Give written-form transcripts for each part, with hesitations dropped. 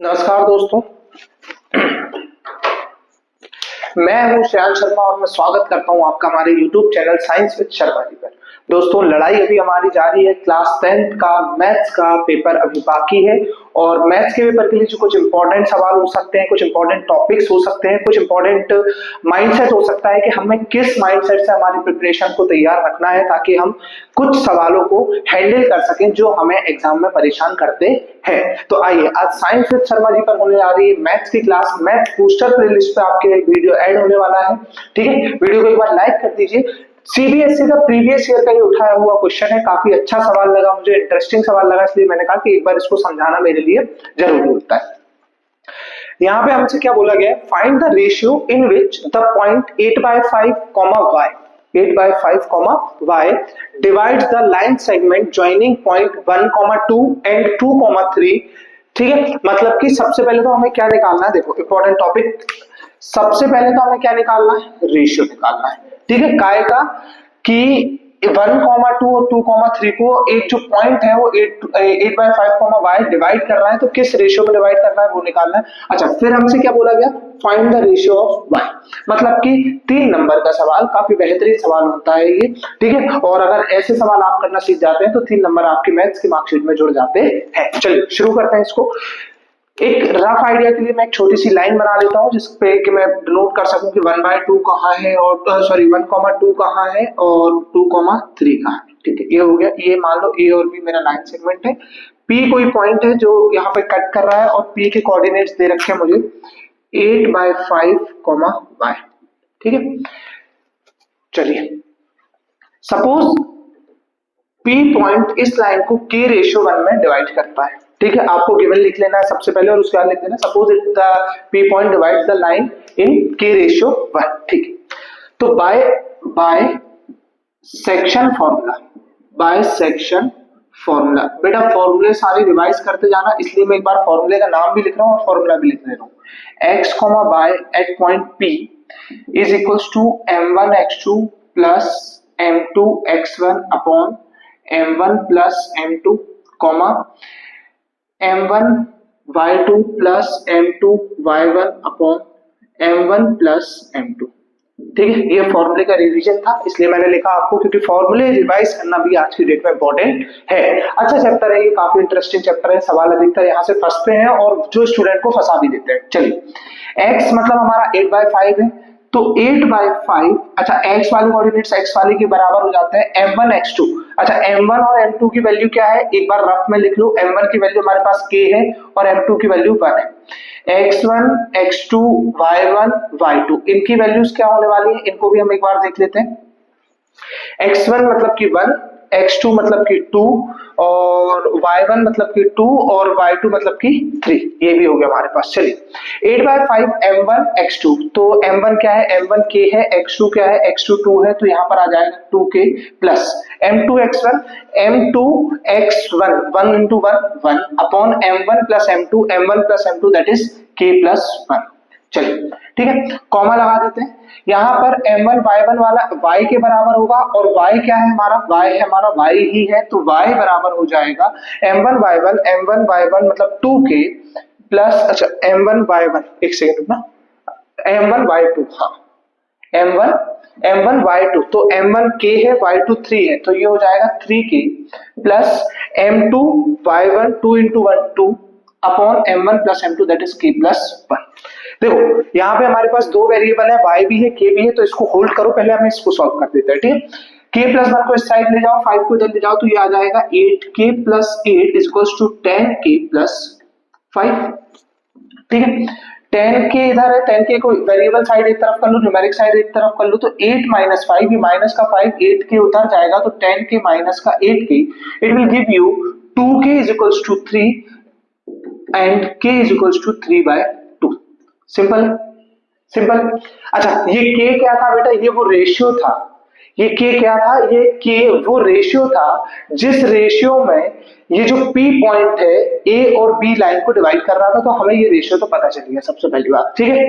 नमस्कार दोस्तों। मैं हूं श्रेयांश शर्मा और मैं स्वागत करता हूं आपका हमारे YouTube channel science with Sharma ji पर। दोस्तों, लड़ाई अभी हमारी जारी है। क्लास 10th का मैथ्स का पेपर अभी बाकी है और मैथ्स के पेपर के लिए जो कुछ इंपॉर्टेंट सवाल हो सकते हैं, कुछ इंपॉर्टेंट टॉपिक्स हो सकते हैं, कुछ इंपॉर्टेंट माइंडसेट हो सकता है कि हमें किस माइंडसेट से हमारी प्रिपरेशन को तैयार रखना है ताकि हम कुछ सवालों को हैंडल कर सकें जो हमें एग्जाम में परेशान करते हैं। तो आइए, आज साइंस विद शर्मा जी पर होने आ रही है मैथ्स की क्लास। मैथ बूस्टर प्लेलिस्ट पे आपके वीडियो ऐड होने वाला है। ठीक है, वीडियो को एक बार लाइक कर दीजिए। सीबीएसई का प्रीवियस ईयर का ही उठाया हुआ क्वेश्चन है। काफी अच्छा सवाल लगा मुझे, इंटरेस्टिंग सवाल लगा, इसलिए मैंने कहा कि एक बार इसको समझाना मेरे लिए जरूरी होता है। यहाँ पे हमसे क्या बोला गया है, find the ratio in which the point 8/5, y 8/5, y divides the line segment joining point 1, 2 and 2, 3। ठीक है, मतलब कि सबसे पहले तो हमें क्या निकालना है, देखो इंपॉर्टेंट टॉपिक। सबसे पहले तो हमें क्या निकालना है, रेशियो निकालना है। ठीक है, काय का कि 1, 2 और 2, 3 को एक जो पॉइंट है वो 8/5, y डिवाइड कर रहा है, तो किस रेशियो में डिवाइड करना है वो निकालना है। अच्छा, फिर हमसे क्या बोला गया, find the ratio of y, मतलब कि 3 नंबर का सवाल, काफी बेहतरीन सवाल होता है ये। ठीक है, और अगर ऐसे सवाल आप करना सीख जाते हैं तो 3 नंबर आपके मैथ्स की मार्कशीट में जुड़ जाते हैं। चलिए शुरू करते हैं इसको। एक रफ आइडिया के लिए मैं एक छोटी सी लाइन बना लेता हूं जिसपे कि मैं नोट कर सकूं कि 1/2 कहाँ है और सॉरी 1, 2 कहाँ है और 2, 3 कहाँ है। ठीक है, ये हो गया। ये मान लो ए और बी मेरा लाइन सेगमेंट है। पी कोई पॉइंट है जो यहाँ पे कट कर रहा है और पी के कोऑर्डिनेट्स दे रखे हैं मुझे 8/5, y। ठीक है, चलिए सपोज पी पॉइंट इस लाइन को के रेशियो 1 में डिवाइड करता है। ठीक है, आपको गिवन लिख लेना है सबसे पहले और उसके बाद लिख देना suppose it the P point divides the line in के रेशियो 1। ठीक है, तो बाय सेक्शन फॉर्मूला बेटा, फॉर्मूले सारे रिवाइज करते जाना, इसलिए मैं एक बार फॉर्मूले का नाम भी लिख रहा हूँ और फॉर्मूला भी लिख दे रहा हूँ। x, y at point p is equals to m1x2 plus m2x1 upon m1 plus m2, m1y2 plus m2y1 upon m1 plus m2। ठीक है, ये फॉर्मूले का रिवीजन था, इसलिए मैंने लिखा आपको, क्योंकि फॉर्मूले रिवाइज करना भी आज की डेट में इंपॉर्टेंट है। अच्छा चैप्टर है ये, काफी इंटरेस्टिंग चैप्टर है। सवाल अधिकतर यहाँ से फंसते हैं और जो स्टूडेंट को फंसा भी देते हैं। चलिए, x मतलब हमारा 8/5 है, तो 8/5, अच्छा x वाले कोऑर्डिनेट्स x वाले के बराबर हो जाते हैं m1 x2। अच्छा, m1 और m2 की वैल्यू क्या है, एक बार रफ में लिख लो। m1 की वैल्यू हमारे पास k है और m2 की वैल्यू 1 है। x1, x2, y1, y2 इनकी वैल्यूज क्या होने वाली है, इनको भी हम एक बार देख लेते हैं। x1 मतलब कि 1, x2 मतलब कि 2 और y1 मतलब कि 2 और y2 मतलब कि 3। ये भी हो गया हमारे पास। चलिए 8/5 m1 x2, तो m1 क्या है, m1 k है, x2 क्या है, x2 2 है, तो यहाँ पर आ जाएगा 2k plus m2 x1, m2 x1 1 into 1 1 upon m1 plus m2 that is k plus 1। चलिए ठीक है, कॉमा लगा देते हैं। यहाँ पर m1 y1 वाला y के बराबर होगा और y क्या है हमारा, y है हमारा, y ही है, तो y बराबर हो जाएगा m1 y1 मतलब 2k प्लस, अच्छा m1 y1, एक सेकंड रुकना, m1 y2, हाँ m1 y2, तो m1 k है, y2 3 है, तो ये हो जाएगा 3k plus m2 y1 2 into 1 2 upon m1 plus m2 that is k plus 1। देखो यहाँ पे हमारे पास दो वेरिएबल है, y भी है k भी है, तो इसको होल्ड करो, पहले हम इसको सॉल्व कर देते हैं। ठीक है, k प्लस 1 को इस साइड ले जाओ, 5 को इधर ले जाओ, तो ये आ जाएगा 8k plus 8 is equals to 10k plus 5। ठीक है, 10k इधर है, 10k को वेरिएबल साइड एक तरफ कर लो, न्यूमेरिक साइड एक तरफ कर लो, तो 8 माइनस 5, ये माइनस का 5 8k उधर जाएगा, तो 10k माइनस का 8k it will give you 2k is equals to 3 and k is equals to 3/2। Simple simple. अच्छा, ये k क्या था बेटा, ये वो रेशियो था। ये k क्या था, ये k वो रेशियो था जिस रेशियो में ये जो p पॉइंट है a और b लाइन को डिवाइड कर रहा था, तो हमें ये रेशियो तो पता चल गया सबसे पहली बात। ठीक है,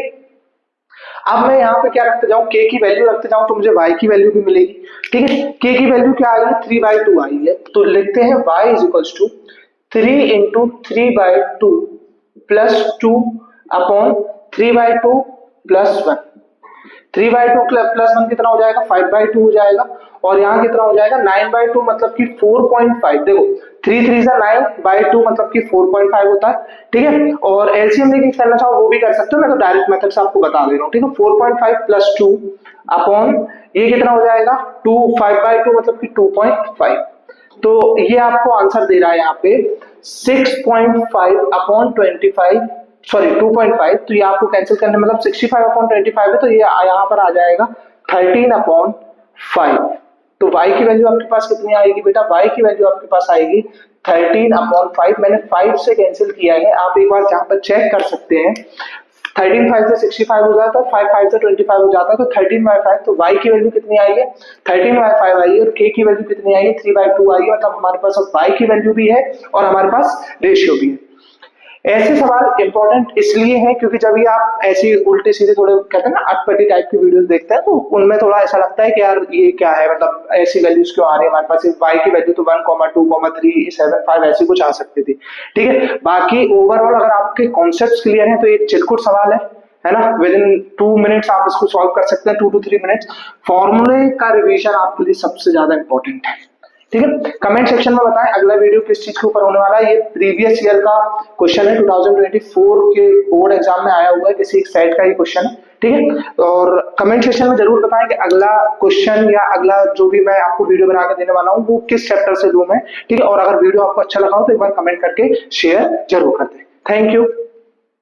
अब मैं यहाँ पे क्या रखते जाऊं, k की वैल्यू रखते जाऊं तो मुझे y की वैल्यू भी मिलेगी। ठीक है, k की वैल्यू क्या आई है, 3/2 आई है, तो लिखते हैं y is equals to 3 into 3/2 plus 2 upon 3/2 plus 1। 3/2 plus 1 कितना हो जाएगा, 5/2 हो जाएगा। और यहाँ कितना हो जाएगा, 9/2 मतलब कि 4.5। देखो 3 3 से 9/2 मतलब कि 4.5 होता है, ठीक है। और एलसीएम लेके करना चाहो वो भी कर सकते हो, मैं तो डायरेक्ट मेथड से आपको बता दे रहा हूँ, ठीक है। 4.5 प्लस 2 अपॉन ये कितना हो जाएगा 2, 5/2 मतलब कि 2.5। तो ये आपको आंसर दे रहा है यहाँ पे 6.5 अपॉन 25, सॉरी 2.5। तो ये आपको कैंसिल करने मतलब 65 अपॉन 25 है, तो ये यहाँ पर आ जाएगा 13 अपॉन 5। तो y की वैल्यू आपके पास कितनी आएगी बेटा, y की वैल्यू आपके पास आएगी 13 अपॉन 5। मैंने 5 से कैंसिल किया है, आप एक बार यहाँ पर चेक कर सकते हैं। 13 5 से 65 हो जाता है, 5 5 से 25 हो जाता है, तो 13/5। तो y की वैल्यू कितनी आएगी, 13/5 आई है, और k की वैल्यू कितनी आएगी, 3/2 आई है। मतलब हमारे पास अब y की वैल्यू भी है और हमारे पास रेशियो भी है। ऐसे सवाल इंपॉर्टेंट इसलिए हैं क्योंकि जब ये आप ऐसी उल्टे सीधे थोड़े कहते हैं ना अटपटी टाइप की वीडियोस देखते हैं, तो उनमें थोड़ा ऐसा लगता है कि यार ये क्या है, मतलब ऐसी वैल्यूज क्यों आ रही है हमारे पास। y की वैल्यू तो 1, 2, 3, 7, 5 ऐसी कुछ आ सकती थी, ठीक है। बाकी ओवरऑल अगर आपके कॉन्सेप्ट क्लियर हैं तो ये चिरकुट सवाल है ना, विद इन 2 मिनट्स आप इसको सॉल्व कर सकते हैं, 2 to 3 मिनट्स। फॉर्मूले का रिवीजन आपके लिए सबसे ज्यादा इंपॉर्टेंट है, ठीक है। कमेंट सेक्शन में बताएं अगला वीडियो किस चीज के ऊपर होने वाला है। ये प्रीवियस ईयर का क्वेश्चन है, 2024 के बोर्ड एग्जाम में आया हुआ है, किसी एक सेट का ही क्वेश्चन है, ठीक है। और कमेंट सेक्शन में जरूर बताएं कि अगला क्वेश्चन या अगला जो भी मैं आपको वीडियो बना के देने वाला हूँ वो किस चैप्टर से दूं मैं, ठीक है। और अगर वीडियो आपको अच्छा लगा हो तो एक बार कमेंट करके शेयर जरूर कर दें। Thank you.